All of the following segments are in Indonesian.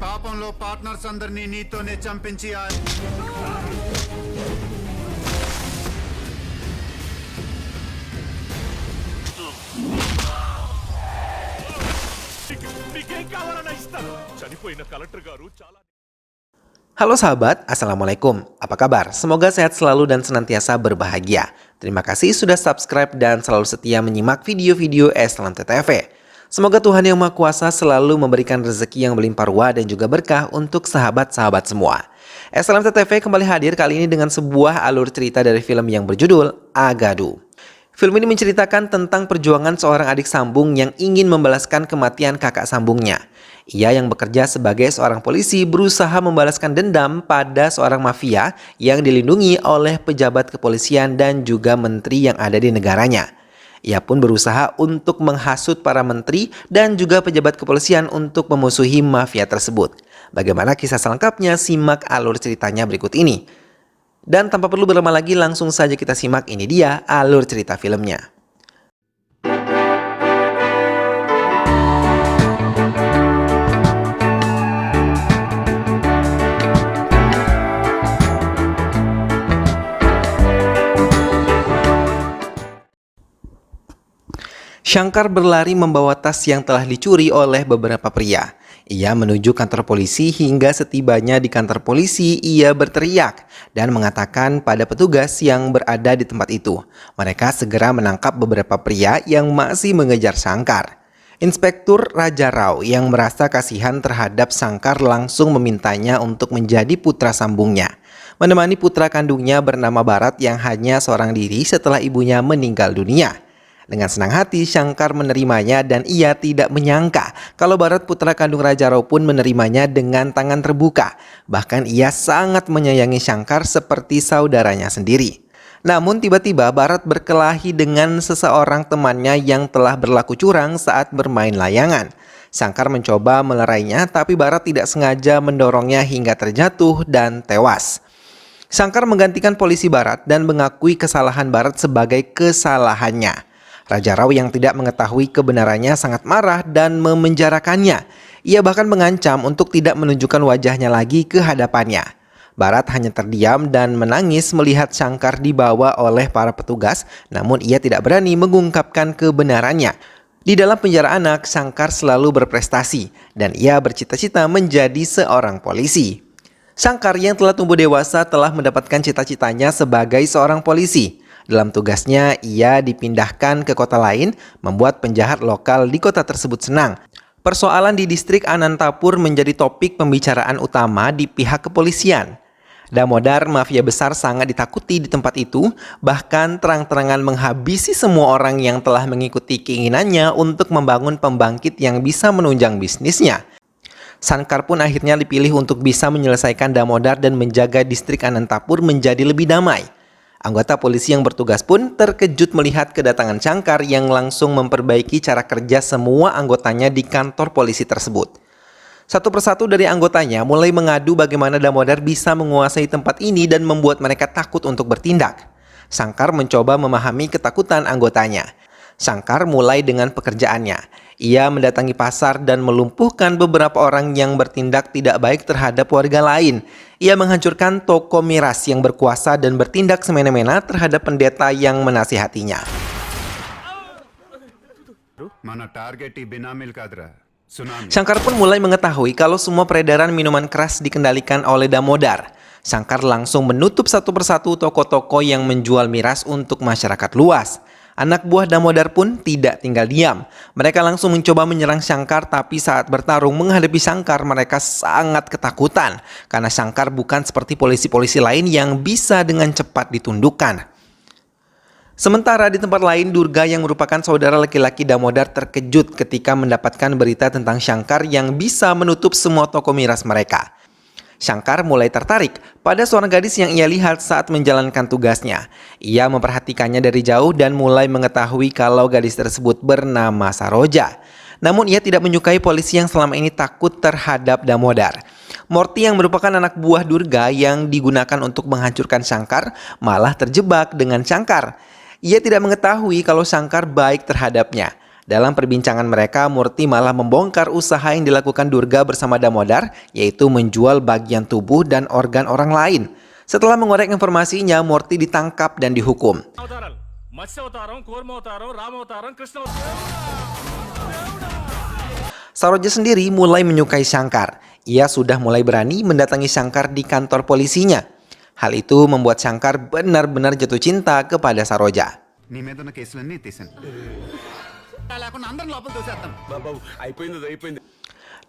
పాపంలో పార్ట్నర్స్ అందరినీ నీతోనే చంపించి మీకేం కావాలన్నా ఇస్తాను. చనిపోయిన కలెక్టర్ గారు చాలా. Halo sahabat, Assalamualaikum. Apa kabar? Semoga sehat selalu dan senantiasa berbahagia. Terima kasih sudah subscribe dan selalu setia menyimak video-video Eslam TTV. Semoga Tuhan Yang Maha Kuasa selalu memberikan rezeki yang berlimpah ruah dan juga berkah untuk sahabat-sahabat semua. Eslam TTV kembali hadir kali ini dengan sebuah alur cerita dari film yang berjudul Agadu. Film ini menceritakan tentang perjuangan seorang adik sambung yang ingin membalaskan kematian kakak sambungnya. Ia yang bekerja sebagai seorang polisi berusaha membalaskan dendam pada seorang mafia yang dilindungi oleh pejabat kepolisian dan juga menteri yang ada di negaranya. Ia pun berusaha untuk menghasut para menteri dan juga pejabat kepolisian untuk memusuhi mafia tersebut. Bagaimana kisah selengkapnya? Simak alur ceritanya berikut ini. Dan tanpa perlu berlama lagi, langsung saja kita simak, ini dia alur cerita filmnya. Shankar berlari membawa tas yang telah dicuri oleh beberapa pria. Ia menuju kantor polisi, hingga setibanya di kantor polisi ia berteriak dan mengatakan pada petugas yang berada di tempat itu. Mereka segera menangkap beberapa pria yang masih mengejar Shankar. Inspektur Raja Rao yang merasa kasihan terhadap Shankar langsung memintanya untuk menjadi putra sambungnya, menemani putra kandungnya bernama Bharat yang hanya seorang diri setelah ibunya meninggal dunia. Dengan senang hati Shankar menerimanya dan ia tidak menyangka kalau Bharat putra kandung Raja Rao pun menerimanya dengan tangan terbuka. Bahkan ia sangat menyayangi Shankar seperti saudaranya sendiri. Namun tiba-tiba Bharat berkelahi dengan seseorang temannya yang telah berlaku curang saat bermain layangan. Shankar mencoba melerainya, tapi Bharat tidak sengaja mendorongnya hingga terjatuh dan tewas. Shankar menggantikan polisi Bharat dan mengakui kesalahan Bharat sebagai kesalahannya. Raja Rao yang tidak mengetahui kebenarannya sangat marah dan memenjarakannya. Ia bahkan mengancam untuk tidak menunjukkan wajahnya lagi ke hadapannya. Bharat hanya terdiam dan menangis melihat Shankar dibawa oleh para petugas, namun ia tidak berani mengungkapkan kebenarannya. Di dalam penjara anak, Shankar selalu berprestasi dan ia bercita-cita menjadi seorang polisi. Shankar yang telah tumbuh dewasa telah mendapatkan cita-citanya sebagai seorang polisi. Dalam tugasnya, ia dipindahkan ke kota lain, membuat penjahat lokal di kota tersebut senang. Persoalan di distrik Anantapur menjadi topik pembicaraan utama di pihak kepolisian. Damodar, mafia besar, sangat ditakuti di tempat itu, bahkan terang-terangan menghabisi semua orang yang telah mengikuti keinginannya untuk membangun pembangkit yang bisa menunjang bisnisnya. Shankar pun akhirnya dipilih untuk bisa menyelesaikan Damodar dan menjaga distrik Anantapur menjadi lebih damai. Anggota polisi yang bertugas pun terkejut melihat kedatangan Shankar yang langsung memperbaiki cara kerja semua anggotanya di kantor polisi tersebut. Satu persatu dari anggotanya mulai mengadu bagaimana Damodar bisa menguasai tempat ini dan membuat mereka takut untuk bertindak. Shankar mencoba memahami ketakutan anggotanya. Shankar mulai dengan pekerjaannya. Ia mendatangi pasar dan melumpuhkan beberapa orang yang bertindak tidak baik terhadap warga lain. Ia menghancurkan toko miras yang berkuasa dan bertindak semena-mena terhadap pendeta yang menasihatinya. Shankar pun mulai mengetahui kalau semua peredaran minuman keras dikendalikan oleh Damodar. Shankar langsung menutup satu persatu toko-toko yang menjual miras untuk masyarakat luas. Anak buah Damodar pun tidak tinggal diam. Mereka langsung mencoba menyerang Shankar, tapi saat bertarung menghadapi Shankar, mereka sangat ketakutan. Karena Shankar bukan seperti polisi-polisi lain yang bisa dengan cepat ditundukkan. Sementara di tempat lain, Durga yang merupakan saudara laki-laki Damodar terkejut ketika mendapatkan berita tentang Shankar yang bisa menutup semua toko miras mereka. Shankar mulai tertarik pada seorang gadis yang ia lihat saat menjalankan tugasnya. Ia memperhatikannya dari jauh dan mulai mengetahui kalau gadis tersebut bernama Saroja. Namun ia tidak menyukai polisi yang selama ini takut terhadap Damodar. Morty yang merupakan anak buah Durga yang digunakan untuk menghancurkan Shankar malah terjebak dengan Shankar. Ia tidak mengetahui kalau Shankar baik terhadapnya. Dalam perbincangan mereka, Murti malah membongkar usaha yang dilakukan Durga bersama Damodar, yaitu menjual bagian tubuh dan organ orang lain. Setelah mengorek informasinya, Murti ditangkap dan dihukum. అవతారాలు మత్స్య అవతారం కూర్మ అవతారం రామ అవతారం కృష్ణ అవతారం. Saroja sendiri mulai menyukai Shankar. Ia sudah mulai berani mendatangi Shankar di kantor polisinya. Hal itu membuat Shankar benar-benar jatuh cinta kepada Saroja. నీ మీద ఉన్న కేసులన్నీ తీసాను లేకుండా అందరం లోపల తోసేస్తాను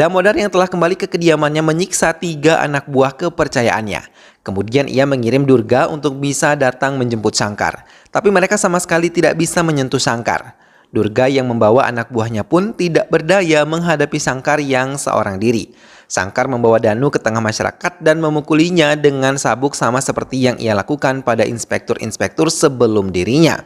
Damodar yang telah kembali ke kediamannya menyiksa 3 anak buah kepercayaannya. Kemudian ia mengirim Durga untuk bisa datang menjemput Shankar. Tapi mereka sama sekali tidak bisa menyentuh Shankar. Durga yang membawa anak buahnya pun tidak berdaya menghadapi Shankar yang seorang diri. Shankar membawa Danu ke tengah masyarakat dan memukulinya dengan sabuk sama seperti yang ia lakukan pada inspektur-inspektur sebelum dirinya.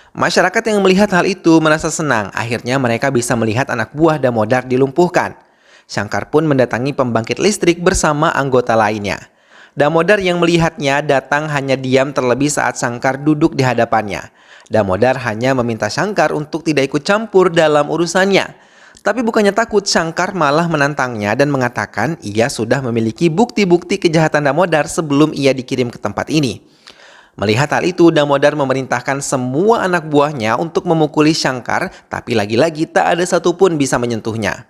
Masyarakat yang melihat hal itu merasa senang. Akhirnya mereka bisa melihat anak buah Damodar dilumpuhkan. Shankar pun mendatangi pembangkit listrik bersama anggota lainnya. Damodar yang melihatnya datang hanya diam terlebih saat Shankar duduk di hadapannya. Damodar hanya meminta Shankar untuk tidak ikut campur dalam urusannya. Tapi bukannya takut, Shankar malah menantangnya dan mengatakan ia sudah memiliki bukti-bukti kejahatan Damodar sebelum ia dikirim ke tempat ini. Melihat hal itu, Damodar memerintahkan semua anak buahnya untuk memukuli Shankar, tapi lagi-lagi tak ada satupun bisa menyentuhnya.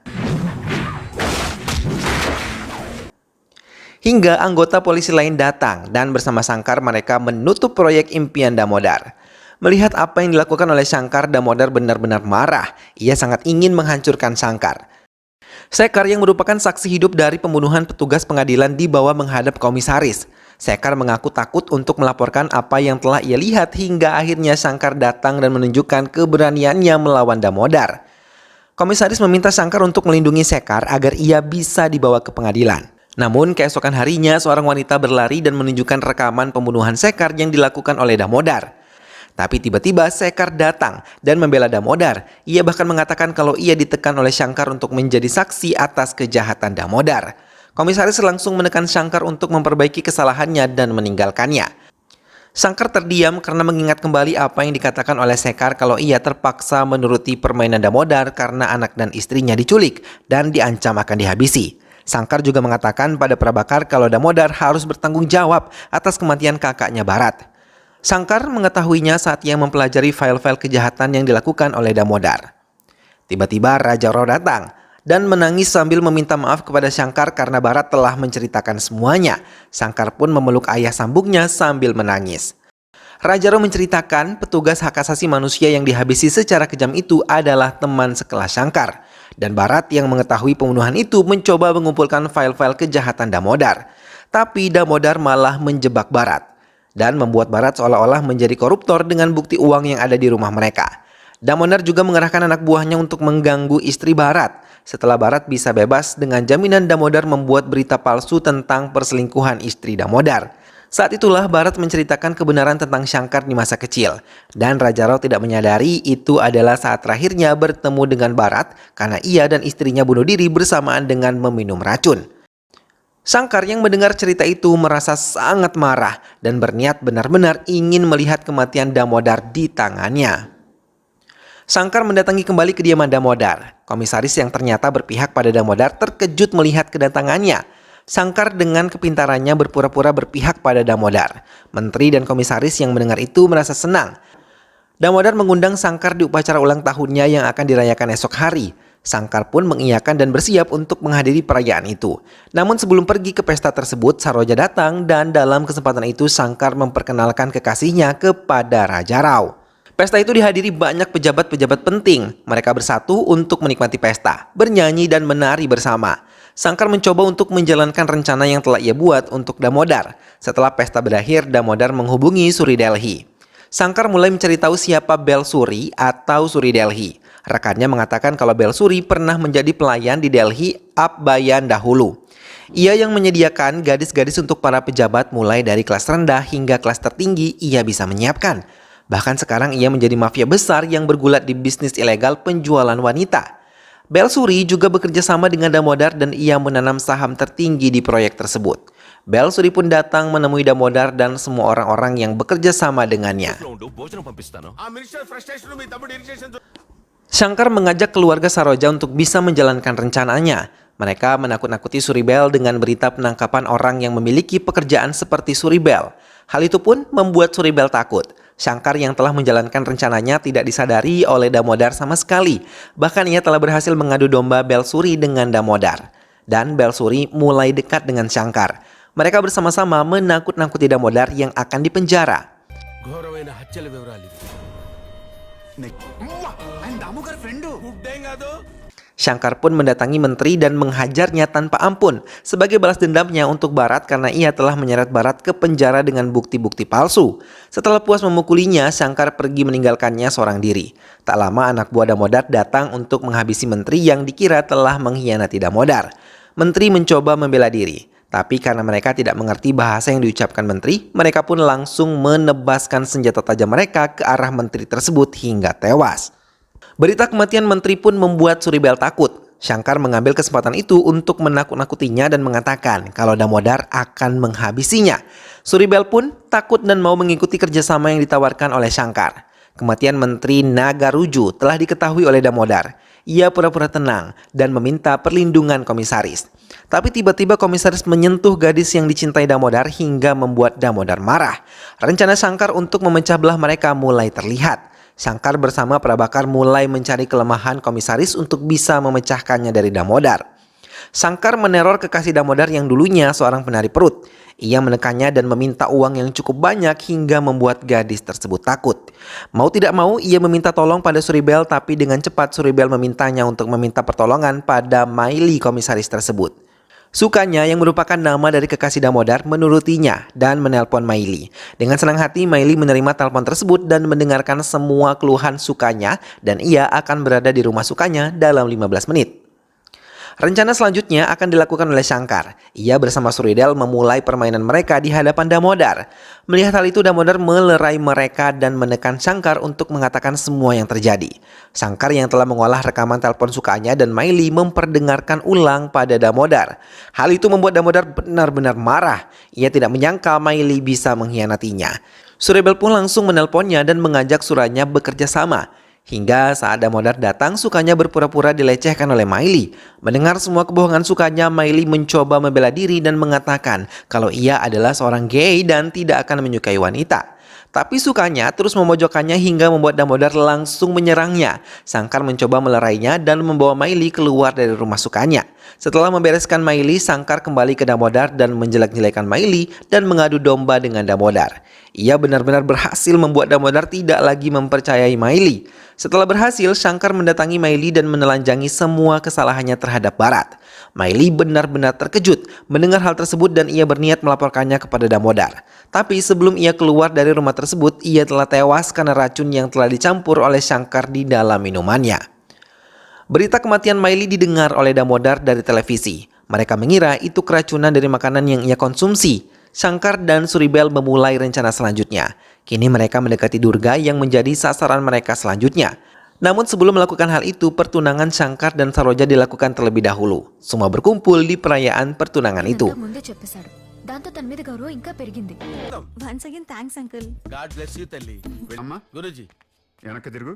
Hingga anggota polisi lain datang dan bersama Shankar mereka menutup proyek impian Damodar. Melihat apa yang dilakukan oleh Shankar, Damodar benar-benar marah. Ia sangat ingin menghancurkan Shankar. Sekar yang merupakan saksi hidup dari pembunuhan petugas pengadilan dibawa menghadap komisaris. Sekar mengaku takut untuk melaporkan apa yang telah ia lihat hingga akhirnya Shankar datang dan menunjukkan keberaniannya melawan Damodar. Komisaris meminta Shankar untuk melindungi Sekar agar ia bisa dibawa ke pengadilan. Namun keesokan harinya seorang wanita berlari dan menunjukkan rekaman pembunuhan Sekar yang dilakukan oleh Damodar. Tapi tiba-tiba Sekar datang dan membela Damodar. Ia bahkan mengatakan kalau ia ditekan oleh Shankar untuk menjadi saksi atas kejahatan Damodar. Komisaris langsung menekan Shankar untuk memperbaiki kesalahannya dan meninggalkannya. Shankar terdiam karena mengingat kembali apa yang dikatakan oleh Sekar kalau ia terpaksa menuruti permainan Damodar karena anak dan istrinya diculik dan diancam akan dihabisi. Shankar juga mengatakan pada Prabakar kalau Damodar harus bertanggung jawab atas kematian kakaknya Bharat. Shankar mengetahuinya saat ia mempelajari file-file kejahatan yang dilakukan oleh Damodar. Tiba-tiba Raja Rao datang dan menangis sambil meminta maaf kepada Shankar karena Bharat telah menceritakan semuanya. Shankar pun memeluk ayah sambungnya sambil menangis. Raja Rao menceritakan petugas hak asasi manusia yang dihabisi secara kejam itu adalah teman sekelas Shankar. Dan Bharat yang mengetahui pembunuhan itu mencoba mengumpulkan file-file kejahatan Damodar. Tapi Damodar malah menjebak Bharat dan membuat Bharat seolah-olah menjadi koruptor dengan bukti uang yang ada di rumah mereka. Damodar juga mengerahkan anak buahnya untuk mengganggu istri Bharat. Setelah Bharat bisa bebas dengan jaminan, Damodar membuat berita palsu tentang perselingkuhan istri Damodar. Saat itulah Bharat menceritakan kebenaran tentang Shankar di masa kecil. Dan Raja Rao tidak menyadari itu adalah saat terakhirnya bertemu dengan Bharat karena ia dan istrinya bunuh diri bersamaan dengan meminum racun. Shankar yang mendengar cerita itu merasa sangat marah dan berniat benar-benar ingin melihat kematian Damodar di tangannya. Shankar mendatangi kembali kediaman Damodar. Komisaris yang ternyata berpihak pada Damodar terkejut melihat kedatangannya. Shankar dengan kepintarannya berpura-pura berpihak pada Damodar. Menteri dan komisaris yang mendengar itu merasa senang. Damodar mengundang Shankar di upacara ulang tahunnya yang akan dirayakan esok hari. Shankar pun mengiyakan dan bersiap untuk menghadiri perayaan itu. Namun sebelum pergi ke pesta tersebut, Saroja datang dan dalam kesempatan itu Shankar memperkenalkan kekasihnya kepada Raja Rao. Pesta itu dihadiri banyak pejabat-pejabat penting. Mereka bersatu untuk menikmati pesta, bernyanyi dan menari bersama. Shankar mencoba untuk menjalankan rencana yang telah ia buat untuk Damodar. Setelah pesta berakhir, Damodar menghubungi Suri Delhi. Shankar mulai mencari tahu siapa Bel Suri atau Suri Delhi. Rekannya mengatakan kalau Bel Suri pernah menjadi pelayan di Delhi Abbayan dahulu. Ia yang menyediakan gadis-gadis untuk para pejabat mulai dari kelas rendah hingga kelas tertinggi ia bisa menyiapkan. Bahkan sekarang ia menjadi mafia besar yang bergulat di bisnis ilegal penjualan wanita. Bel Suri juga bekerja sama dengan Damodar dan ia menanam saham tertinggi di proyek tersebut. Bel Suri pun datang menemui Damodar dan semua orang-orang yang bekerja sama dengannya. Shankar mengajak keluarga Saroja untuk bisa menjalankan rencananya. Mereka menakut-nakuti Suribel dengan berita penangkapan orang yang memiliki pekerjaan seperti Suribel. Hal itu pun membuat Suribel takut. Shankar yang telah menjalankan rencananya tidak disadari oleh Damodar sama sekali. Bahkan ia telah berhasil mengadu domba Belsuri dengan Damodar. Dan Belsuri mulai dekat dengan Shankar. Mereka bersama-sama menakut-nakuti Damodar yang akan dipenjara. ఆయన దాము గారి friend Shankar pun mendatangi menteri dan menghajarnya tanpa ampun sebagai balas dendamnya untuk Bharat karena ia telah menyeret Bharat ke penjara dengan bukti-bukti palsu. Setelah puas memukulinya, Shankar pergi meninggalkannya seorang diri. Tak lama anak buah Damodar datang untuk menghabisi menteri yang dikira telah mengkhianati Damodar. Menteri mencoba membela diri, tapi karena mereka tidak mengerti bahasa yang diucapkan menteri, mereka pun langsung menebaskan senjata tajam mereka ke arah menteri tersebut hingga tewas. Berita kematian menteri pun membuat Suribel takut. Shankar mengambil kesempatan itu untuk menakut-nakutinya dan mengatakan kalau Damodar akan menghabisinya. Suribel pun takut dan mau mengikuti kerjasama yang ditawarkan oleh Shankar. Kematian Menteri Nagaruju telah diketahui oleh Damodar. Ia pura-pura tenang dan meminta perlindungan komisaris. Tapi tiba-tiba komisaris menyentuh gadis yang dicintai Damodar hingga membuat Damodar marah. Rencana Shankar untuk memecah belah mereka mulai terlihat. Shankar bersama Prabakar mulai mencari kelemahan komisaris untuk bisa memecahkannya dari Damodar. Shankar meneror kekasih Damodar yang dulunya seorang penari perut. Ia menekannya dan meminta uang yang cukup banyak hingga membuat gadis tersebut takut. Mau tidak mau ia meminta tolong pada Suribel, tapi dengan cepat Suribel memintanya untuk meminta pertolongan pada Maili komisaris tersebut. Sukanya yang merupakan nama dari kekasih Damodar menurutinya dan menelpon Maili. Dengan senang hati Maili menerima telepon tersebut dan mendengarkan semua keluhan Sukanya dan ia akan berada di rumah Sukanya dalam 15 menit. Rencana selanjutnya akan dilakukan oleh Shankar. Ia bersama Suribel memulai permainan mereka di hadapan Damodar. Melihat hal itu, Damodar melerai mereka dan menekan Shankar untuk mengatakan semua yang terjadi. Shankar yang telah mengolah rekaman telepon Sukanya dan Maili memperdengarkan ulang pada Damodar. Hal itu membuat Damodar benar-benar marah. Ia tidak menyangka Maili bisa mengkhianatinya. Suribel pun langsung menelponnya dan mengajak Suranya bekerja sama. Hingga saat Damodar datang, Sukanya berpura-pura dilecehkan oleh Maili. Mendengar semua kebohongan Sukanya, Maili mencoba membela diri dan mengatakan kalau ia adalah seorang gay dan tidak akan menyukai wanita. Tapi Sukanya terus memojokkannya hingga membuat Damodar langsung menyerangnya. Shankar mencoba melerainya dan membawa Maili keluar dari rumah Sukanya. Setelah membereskan Maili, Shankar kembali ke Damodar dan menjelek-jelekan Maili dan mengadu domba dengan Damodar. Ia benar-benar berhasil membuat Damodar tidak lagi mempercayai Maili. Setelah berhasil, Shankar mendatangi Maili dan menelanjangi semua kesalahannya terhadap Bharat. Maili benar-benar terkejut mendengar hal tersebut dan ia berniat melaporkannya kepada Damodar. Tapi sebelum ia keluar dari rumah tersebut, ia telah tewas karena racun yang telah dicampur oleh Shankar di dalam minumannya. Berita kematian Maili didengar oleh Damodar dari televisi. Mereka mengira itu keracunan dari makanan yang ia konsumsi. Shankar dan Suribel memulai rencana selanjutnya. Kini mereka mendekati Durga yang menjadi sasaran mereka selanjutnya. Namun sebelum melakukan hal itu, pertunangan Shankar dan Saroja dilakukan terlebih dahulu. Semua berkumpul di perayaan pertunangan itu. దాంతో తన మీద గౌరవం ఇంకా పెరిగింది. Once again thanks uncle. God bless you తల్లి. అమ్మా గురూజీ వెనక్కి తిరుగు.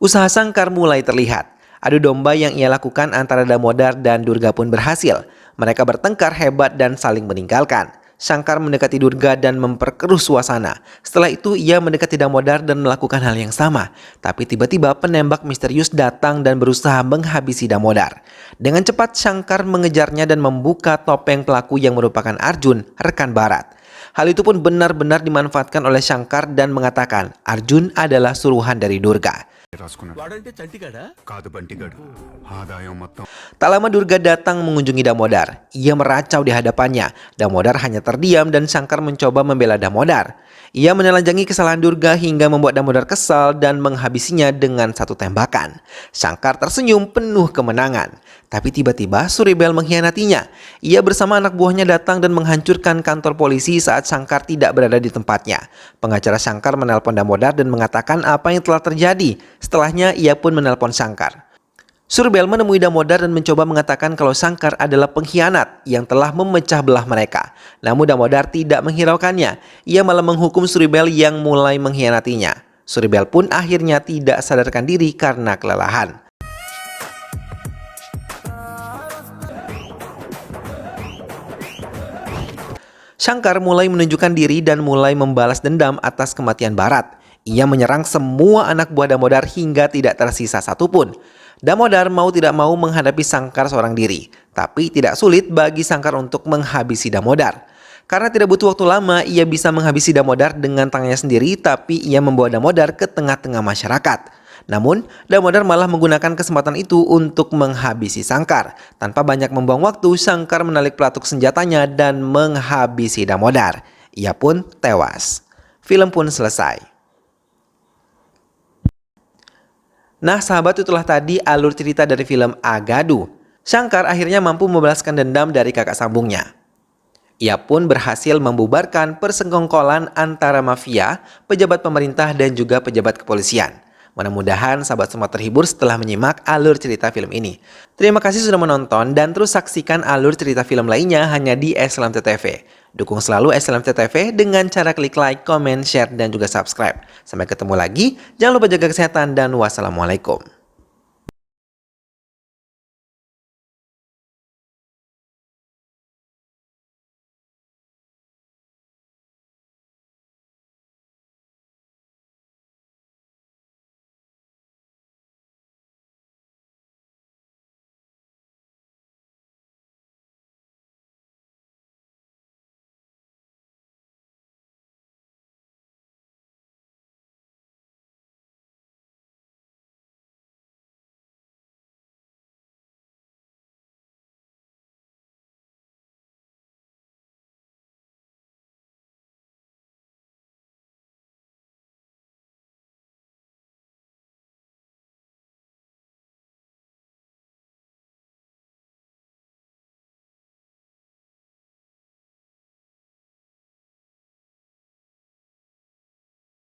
Usaha Shankar mulai terlihat. Adu domba yang ia lakukan antara Damodar dan Durga pun berhasil. Mereka bertengkar hebat dan saling meninggalkan. Shankar mendekati Durga dan memperkeruh suasana. Setelah itu ia mendekati Damodar dan melakukan hal yang sama. Tapi tiba-tiba penembak misterius datang dan berusaha menghabisi Damodar. Dengan cepat Shankar mengejarnya dan membuka topeng pelaku yang merupakan Arjun, rekan Bharat. Hal itu pun benar-benar dimanfaatkan oleh Shankar dan mengatakan Arjun adalah suruhan dari Durga. రాసుకున్నాడు వాడంటే చంటిగాడా? కాదు బంటిగాడు ఆదాయం మొత్తం. Tak lama Durga datang mengunjungi Damodar. Ia meracau di hadapannya. Damodar hanya terdiam dan Shankar mencoba membela Damodar. Ia menelanjangi kesalahan Durga hingga membuat Damodar kesal dan menghabisinya dengan satu tembakan. Shankar tersenyum penuh kemenangan. Tapi tiba-tiba Suribel mengkhianatinya. Ia bersama anak buahnya datang dan menghancurkan kantor polisi saat Shankar tidak berada di tempatnya. Pengacara Shankar menelpon Damodar dan mengatakan apa yang telah terjadi. Setelahnya ia pun menelpon Shankar. Suribel menemui Damodar dan mencoba mengatakan kalau Shankar adalah pengkhianat yang telah memecah belah mereka. Namun Damodar tidak menghiraukannya. Ia malah menghukum Suribel yang mulai mengkhianatinya. Suribel pun akhirnya tidak sadarkan diri karena kelelahan. Shankar mulai menunjukkan diri dan mulai membalas dendam atas kematian Bharat. Ia menyerang semua anak buah Damodar hingga tidak tersisa satupun. Damodar mau tidak mau menghadapi Shankar seorang diri, tapi tidak sulit bagi Shankar untuk menghabisi Damodar. Karena tidak butuh waktu lama, ia bisa menghabisi Damodar dengan tangannya sendiri, tapi ia membawa Damodar ke tengah-tengah masyarakat. Namun, Damodar malah menggunakan kesempatan itu untuk menghabisi Shankar. Tanpa banyak membuang waktu, Shankar menarik pelatuk senjatanya dan menghabisi Damodar. Ia pun tewas. Film pun selesai. Nah sahabat, itulah tadi alur cerita dari film Agadu. Shankar akhirnya mampu membalaskan dendam dari kakak sambungnya. Ia pun berhasil membubarkan persengkongkolan antara mafia, pejabat pemerintah dan juga pejabat kepolisian. Mudah-mudahan sahabat semua terhibur setelah menyimak alur cerita film ini. Terima kasih sudah menonton dan terus saksikan alur cerita film lainnya hanya di SLMT.TV. Dukung selalu SLMT.TV dengan cara klik like, comment, share, dan juga subscribe. Sampai ketemu lagi, jangan lupa jaga kesehatan dan wassalamualaikum.